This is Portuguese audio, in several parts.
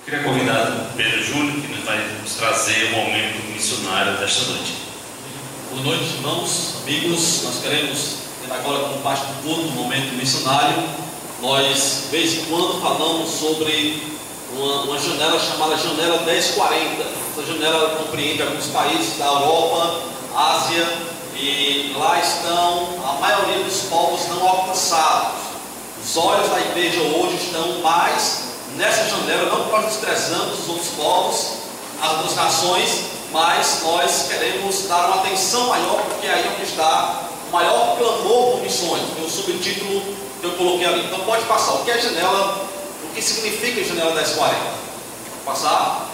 Queria convidar o Pedro Júnior, que nos vai nos trazer o momento missionário desta noite. Boa noite, irmãos, amigos. Nós queremos ter agora como parte do culto um momento missionário. Nós, de vez em quando, falamos sobre uma janela chamada Janela 1040. Essa janela compreende alguns países da Europa, Ásia, e lá estão a maioria dos povos não alcançados. Os olhos da igreja hoje estão mais nessa janela, não que nós desprezamos os outros povos, as outras nações, mas nós queremos dar uma atenção maior, porque aí é onde está o maior clamor por missões. Tem o subtítulo que eu coloquei ali. Então pode passar. O que é janela? O que significa janela 1040? Pode passar.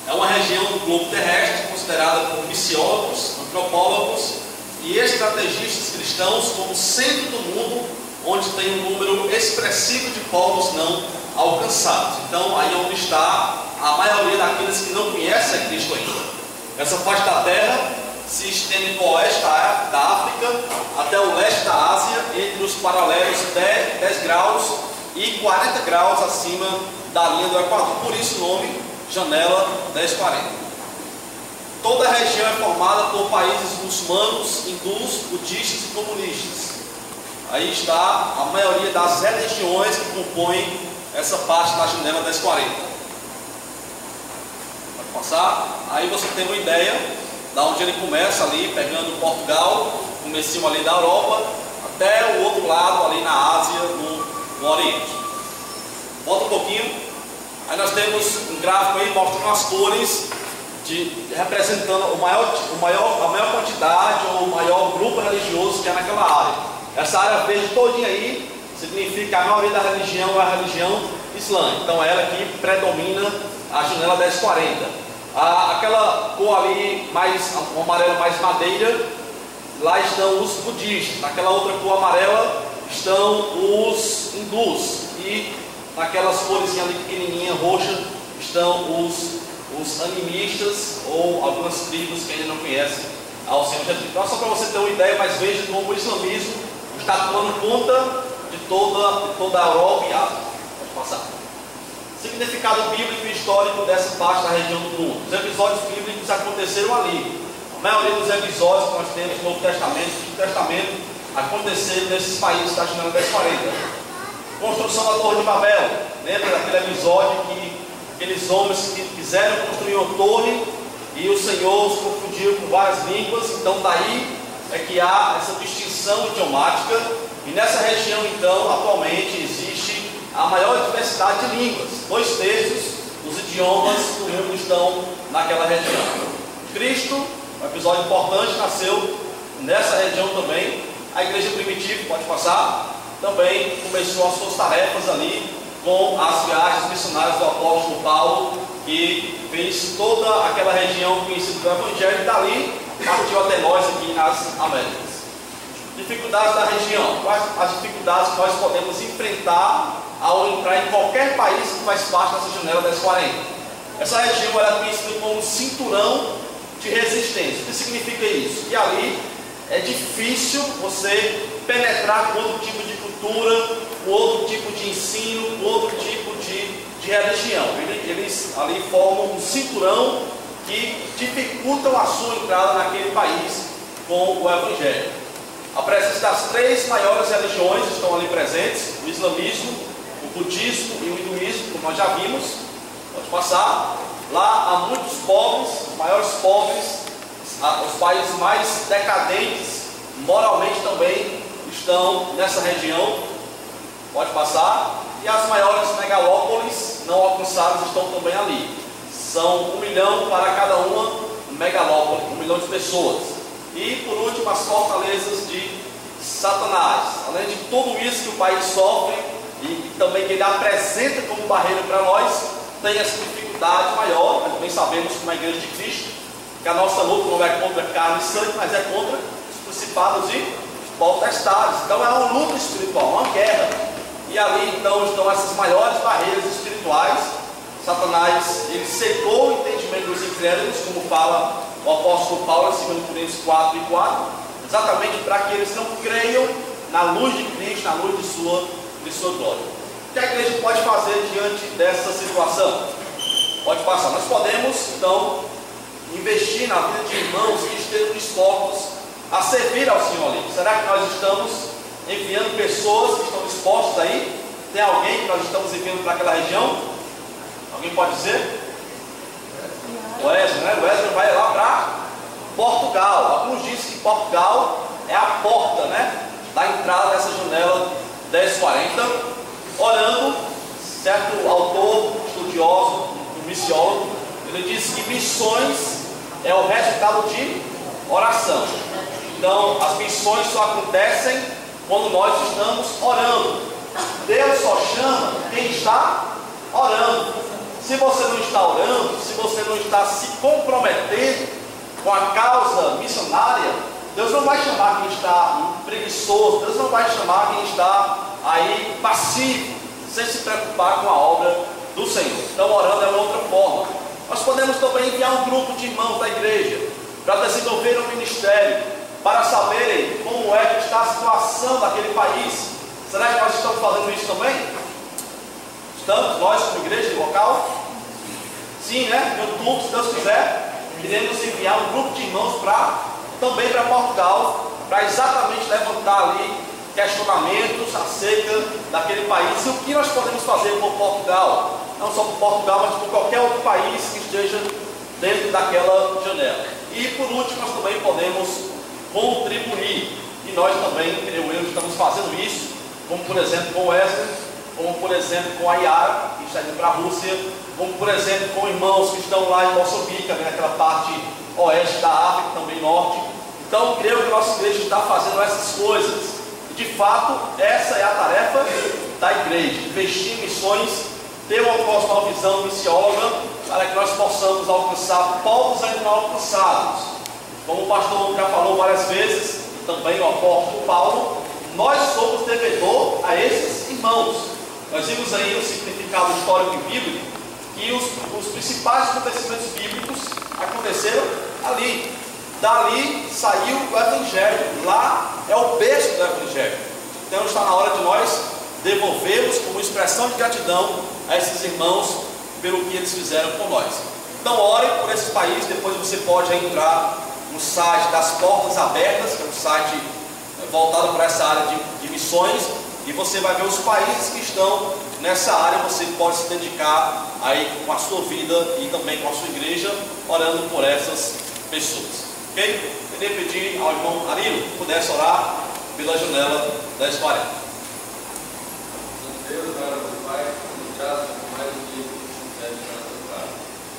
É uma região do globo terrestre considerada por missiólogos, antropólogos e estrategistas cristãos como centro do mundo, onde tem um número expressivo de povos não alcançados. Então aí é onde está a maioria daqueles que não conhecem a Cristo ainda. Essa parte da terra se estende do oeste da África até o leste da Ásia, entre os paralelos 10 graus e 40 graus acima da linha do Equador. Por isso o nome Janela 1040. Toda a região é formada por países muçulmanos, hindus, budistas e comunistas. Aí está a maioria das religiões que compõem essa parte da Janela 1040. Pode passar. Aí você tem uma ideia da onde ele começa ali, pegando Portugal, comecinho ali da Europa, até o outro lado ali na Ásia, no Oriente. Volta um pouquinho. Aí nós temos um gráfico aí mostrando as cores representando a maior quantidade ou o maior grupo religioso que é naquela área. Essa área verde todinha aí significa que a maioria da religião é a religião islâmica. Então é ela que predomina a Janela 1040. Aquela cor ali, um amarelo mais madeira, lá estão os budistas. Naquela outra cor amarela estão os hindus. E naquelas cores ali pequenininha, roxa, estão os animistas ou algumas tribos que ainda não conhecem ao Senhor Jesus. Então só para você ter uma ideia, mas veja como o islamismo está tomando conta de toda a Europa e Ásia. Pode passar. Significado bíblico e histórico dessa parte da região do mundo. Os episódios bíblicos aconteceram ali. A maioria dos episódios que nós temos no Novo Testamento e Antigo Testamento aconteceram nesses países da Janela 1040. Construção da Torre de Babel. Lembra daquele episódio que aqueles homens que quiseram construir uma torre e o Senhor os confundiu com várias línguas? Então daí é que há essa distinção idiomática. E nessa região, então, atualmente existe a maior diversidade de línguas. 2/3 dos idiomas do mundo estão naquela região. Cristo, um episódio importante, nasceu nessa região também. A igreja primitiva, pode passar, também começou as suas tarefas ali com as viagens missionárias do apóstolo Paulo, que fez toda aquela região conhecida do Evangelho, e dali partiu até nós aqui nas Américas. Dificuldades da região. Quais as dificuldades que nós podemos enfrentar ao entrar em qualquer país que faz parte dessa Janela 1040? Essa região era conhecida como cinturão de resistência. O que significa isso? Que ali é difícil você penetrar com outro tipo de cultura, com outro tipo de ensino, com outro tipo de religião. Eles ali formam um cinturão que dificultam a sua entrada naquele país com o Evangelho. A presença das 3 maiores religiões estão ali presentes: o islamismo, o budismo e o hinduísmo, como nós já vimos. Pode passar. Lá há muitos pobres, os maiores pobres, os países mais decadentes, moralmente também, estão nessa região. Pode passar. E as maiores megalópolis não alcançadas estão também ali. São 1 milhão para cada uma megalópole, 1 milhão de pessoas. E por último, as fortalezas de Satanás. Além de tudo isso que o país sofre e também que ele apresenta como barreira para nós, tem essa dificuldade maior. Nós bem sabemos, como a igreja de Cristo, que a nossa luta não é contra carne e sangue, mas é contra os principados e potestades. Então é uma luta espiritual, uma guerra. E ali então estão essas maiores barreiras espirituais. Satanás, ele secou o entendimento dos incrédulos, como fala o apóstolo Paulo em 2 Coríntios 4:4, exatamente para que eles não creiam na luz de Cristo, na luz de sua glória. O que a igreja pode fazer diante dessa situação? Pode passar. Nós podemos, então, investir na vida de irmãos que estejam dispostos a servir ao Senhor ali. Será que nós estamos enviando pessoas que estão dispostas aí? Tem alguém que nós estamos enviando para aquela região? Alguém pode dizer? O Wesley, né? O Wesley vai lá para Portugal. Alguns dizem que Portugal é a porta, né, da entrada dessa janela 1040, orando. Certo autor, estudioso, um missiólogo, ele diz que missões é o resultado de oração. Então, as missões só acontecem quando nós estamos orando. Deus só chama quem está orando. Se você não está orando, se você não está se comprometendo com a causa missionária, Deus não vai chamar quem está preguiçoso, Deus não vai chamar quem está aí passivo, sem se preocupar com a obra do Senhor. Então, orando é uma outra forma. Nós podemos também enviar um grupo de irmãos da igreja para desenvolver um ministério, para saberem como é que está a situação daquele país. Será que nós estamos fazendo isso também? Estamos, nós como igreja local? Sim, né? Em outubro, se Deus quiser, iremos enviar um grupo de irmãos também para Portugal, para exatamente levantar ali questionamentos acerca daquele país e o que nós podemos fazer por Portugal, não só por Portugal, mas por qualquer outro país que esteja dentro daquela janela. E por último, nós também podemos contribuir, e nós também, creio eu, estamos fazendo isso, como por exemplo com o Wesley, como por exemplo com a Yara, que está indo para a Rússia, como por exemplo com irmãos que estão lá em Moçambique, naquela parte oeste da África, também norte. Então, creio que a nossa igreja está fazendo essas coisas. De fato, essa é a tarefa da igreja, investir em missões, ter uma visão missióloga, para que nós possamos alcançar povos ainda não alcançados. Como o pastor já falou várias vezes, e também o apóstolo Paulo, nós somos devedor a esses irmãos. Nós vimos aí o significado histórico e bíblico, que os principais acontecimentos bíblicos aconteceram ali. Dali saiu o Evangelho, lá é o berço do Evangelho. Então está na hora de nós devolvermos como expressão de gratidão a esses irmãos pelo que eles fizeram por nós. Então ore por esses países, depois você pode entrar no site das Portas Abertas, que é um site voltado para essa área de missões, e você vai ver os países que estão nessa área. Você pode se dedicar aí com a sua vida e também com a sua igreja, orando por essas pessoas. Ok? Eu queria pedir ao irmão Arilo que pudesse orar pela janela 1040. Deus, meu Pai, obrigado por mais um dia que você deve estar no seu Pai.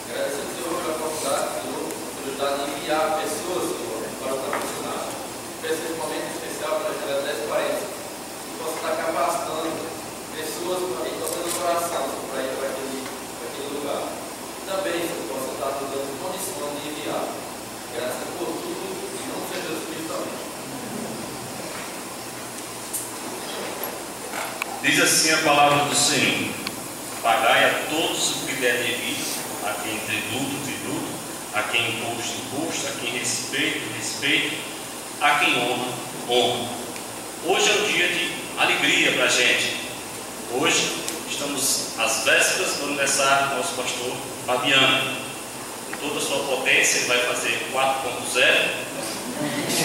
Agradecer ao Senhor pela oportunidade, Senhor, por ajudar a enviar pessoas, Senhor, para o funcionar. Peço esse momento especial para a janela 1040, que possa estar capacitando pessoas e torcendo o coração para ir para aquele lugar. Também, Senhor, possa estar nos dando condição de enviar. Graças por tudo e não seja espiritualmente. Diz assim a palavra do Senhor: pagai a todos o que der devido, a quem tributo, a quem imposto, a quem respeito, a quem honra. Hoje é um dia de alegria para a gente. Hoje estamos às vésperas do aniversário do nosso pastor Fabiano. Com toda a sua potência, ele vai fazer 4.0,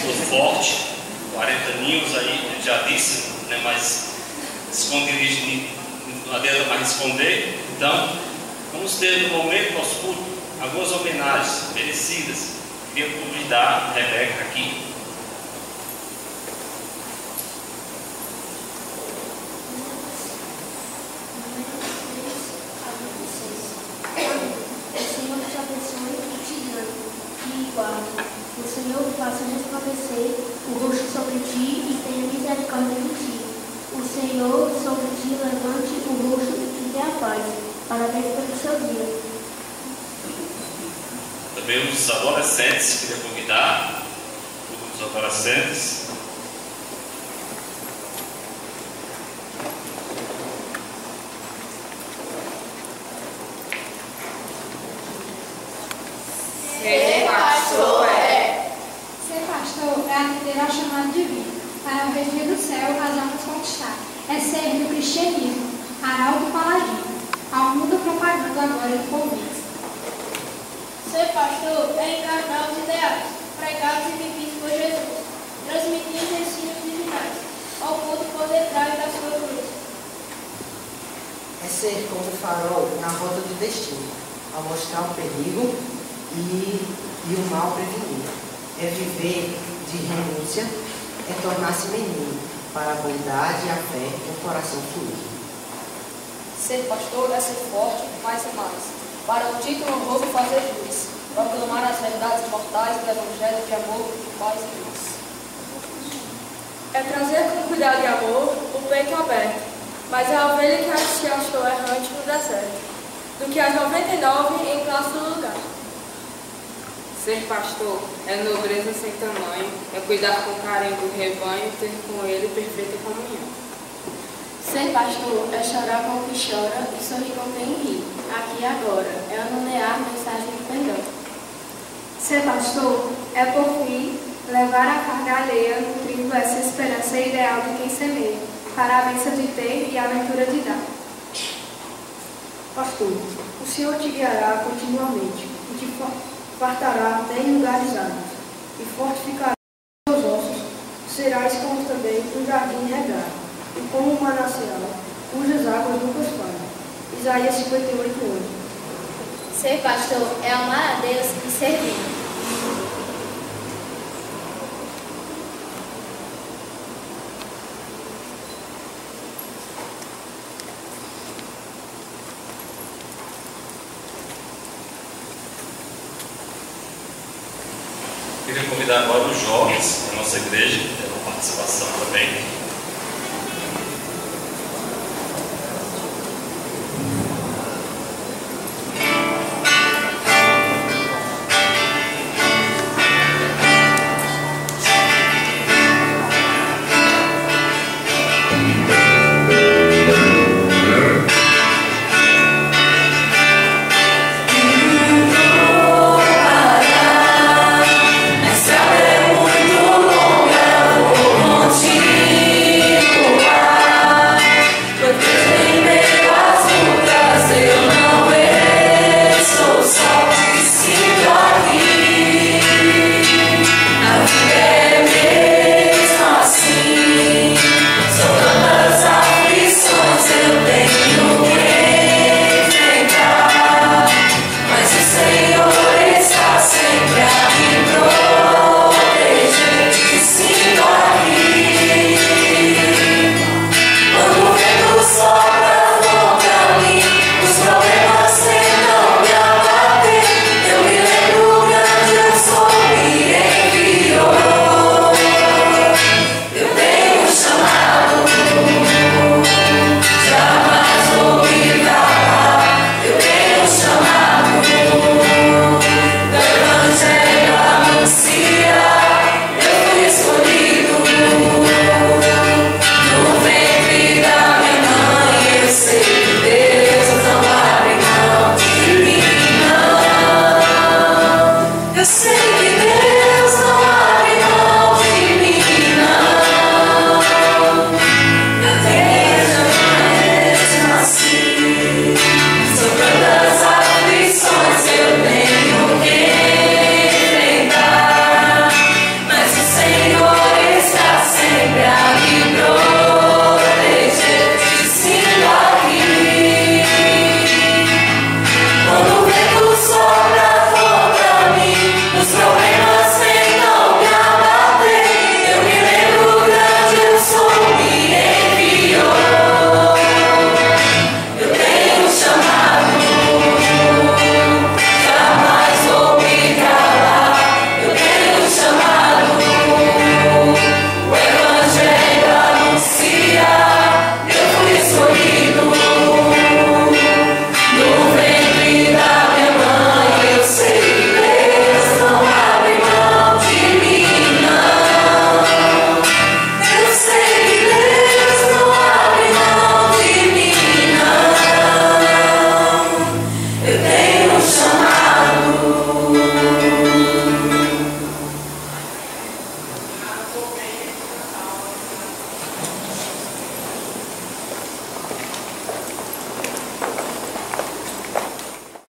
tudo forte, 40 aninhos aí, ele já disse, não é mais esconderijo, não adianta mais esconder. Então, vamos ter no momento do nosso culto algumas homenagens merecidas. Queria convidar a Rebeca aqui. O Senhor faça resplandecer o rosto sobre ti e tenha misericórdia de ti. O Senhor sobre ti levante o rosto e dê a paz. Parabéns pelo seu dia. Também os adolescentes, queria convidar os adolescentes. Ser pastor é atender ao chamado divino, para o regime do céu as almas conquistar. É servir o cristianismo, arauto paladino, ao mundo propagando a glória do convite. Ser pastor é encarnar os ideais, pregados e vividos por Jesus, transmitir os ensinos divinais, ao mundo por detrás da sua cruz. É ser como o farol na rota do destino, ao mostrar o perigo e o mal prevenir. É viver de renúncia, é tornar-se menino, para a bondade e a fé no coração fluir. Ser pastor é ser forte, mais e mais, para o título honroso fazer juiz, proclamar as verdades mortais do Evangelho de amor, paz e luz. É trazer com cuidado e amor o peito aberto, mas é a ovelha que se achou errante no deserto, do que as 99 em classe do lugar. Ser pastor é nobreza sem tamanho, é cuidar com carinho do rebanho, ter com ele perfeita comunhão. Ser pastor é chorar com o que chora e sorrir com quem ri, aqui e agora, é anunciar a mensagem de perdão. Ser pastor é, por fim, levar a carga alheia, nutrindo essa esperança ideal de quem semeia, para a bênção de ter e a ventura de dar. Pastor, o Senhor te guiará continuamente e te fartará até em lugares áridos, e fortificará os teus ossos, serás como também um jardim regado, e como um manancial, cujas águas nunca falham. Isaías 58:8. Ser pastor é amar a Deus e servir. Queria convidar agora os jovens da nossa igreja, que terão participação também.